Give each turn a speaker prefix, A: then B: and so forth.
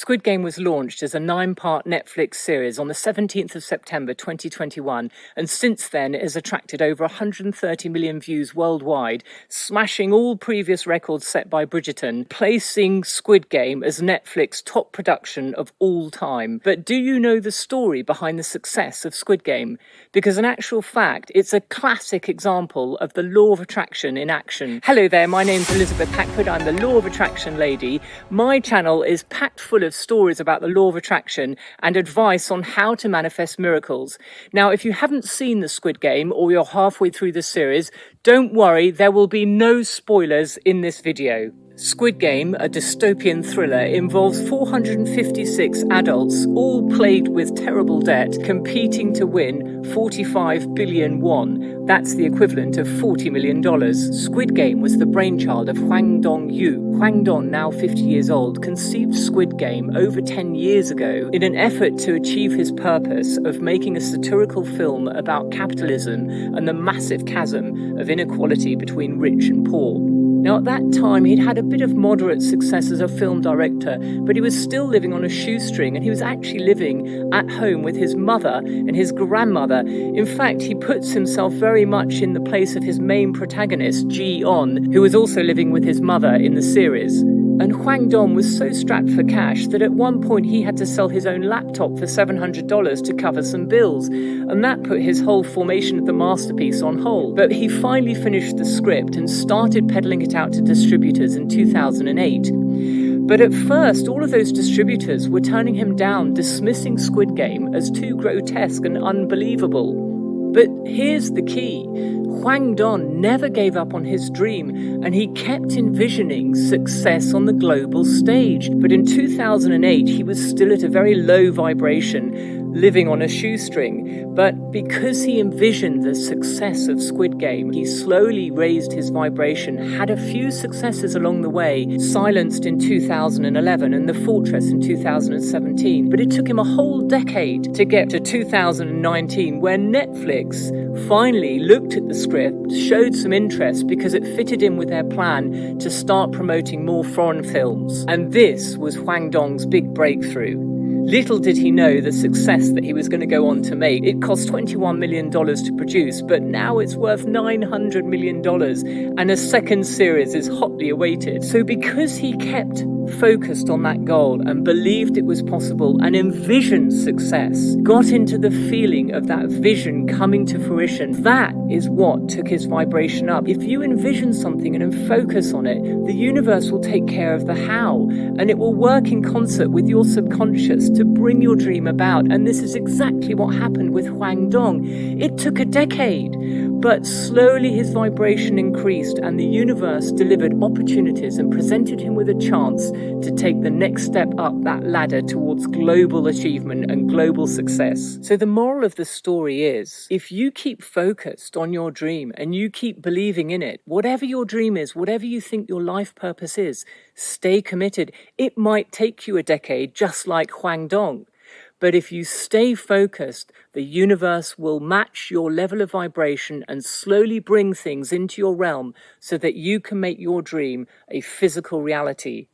A: Squid Game was launched as a 9-part Netflix series on the 17th of September 2021, and since then it has attracted over 130 million views worldwide, smashing all previous records set by Bridgerton, placing Squid Game as Netflix's top production of all time. But do you know the story behind the success of Squid Game? Because in actual fact, it's a classic example of the law of attraction in action. Hello there, my name's Elizabeth Hackford, I'm the Law of Attraction Lady. My channel is packed full of stories about the law of attraction and advice on how to manifest miracles. Now, if you haven't seen the Squid Game or you're halfway through the series, don't worry, there will be no spoilers in this video. Squid Game, a dystopian thriller, involves 456 adults, all plagued with terrible debt, competing to win 45 billion won. That's the equivalent of $40 million. Squid Game was the brainchild of Hwang Dong-yu. Hwang Dong, now 50 years old, conceived Squid Game over 10 years ago in an effort to achieve his purpose of making a satirical film about capitalism and the massive chasm of inequality between rich and poor. Now, at that time, he'd had a bit of moderate success as a film director, but he was still living on a shoestring, and he was actually living at home with his mother and his grandmother. In fact, he puts himself very much in the place of his main protagonist, Ji-on, who was also living with his mother in the series. And Hwang Dong was so strapped for cash that at one point he had to sell his own laptop for $700 to cover some bills, and that put his whole formation of the masterpiece on hold. But he finally finished the script and started peddling it out to distributors in 2008. But at first, all of those distributors were turning him down, dismissing Squid Game as too grotesque and unbelievable. But here's the key. Hwang Dong never gave up on his dream, and he kept envisioning success on the global stage. But in 2008, he was still at a very low vibration, living on a shoestring. But because he envisioned the success of Squid Game, he slowly raised his vibration, had a few successes along the way, Silenced in 2011 and The Fortress in 2017. But it took him a whole decade to get to 2019, where Netflix finally looked at the script, showed some interest because it fitted in with their plan to start promoting more foreign films. And this was Hwang Dong's big breakthrough. Little did he know the success that he was going to go on to make. It cost $21 million to produce, but now it's worth $900 million, and a second series is hotly awaited. So because he kept focused on that goal and believed it was possible and envisioned success, got into the feeling of that vision coming to fruition, that is what took his vibration up. If you envision something and focus on it, the universe will take care of the how, and it will work in concert with your subconscious to bring your dream about. And this is exactly what happened with Hwang Dong. It took a decade, but slowly his vibration increased, and the universe delivered opportunities and presented him with a chance to take the next step up that ladder towards global achievement and global success. So the moral of the story is, if you keep focused on your dream and you keep believing in it, whatever your dream is, whatever you think your life purpose is, stay committed. It might take you a decade, just like Hwang Dong. But if you stay focused, the universe will match your level of vibration and slowly bring things into your realm so that you can make your dream a physical reality.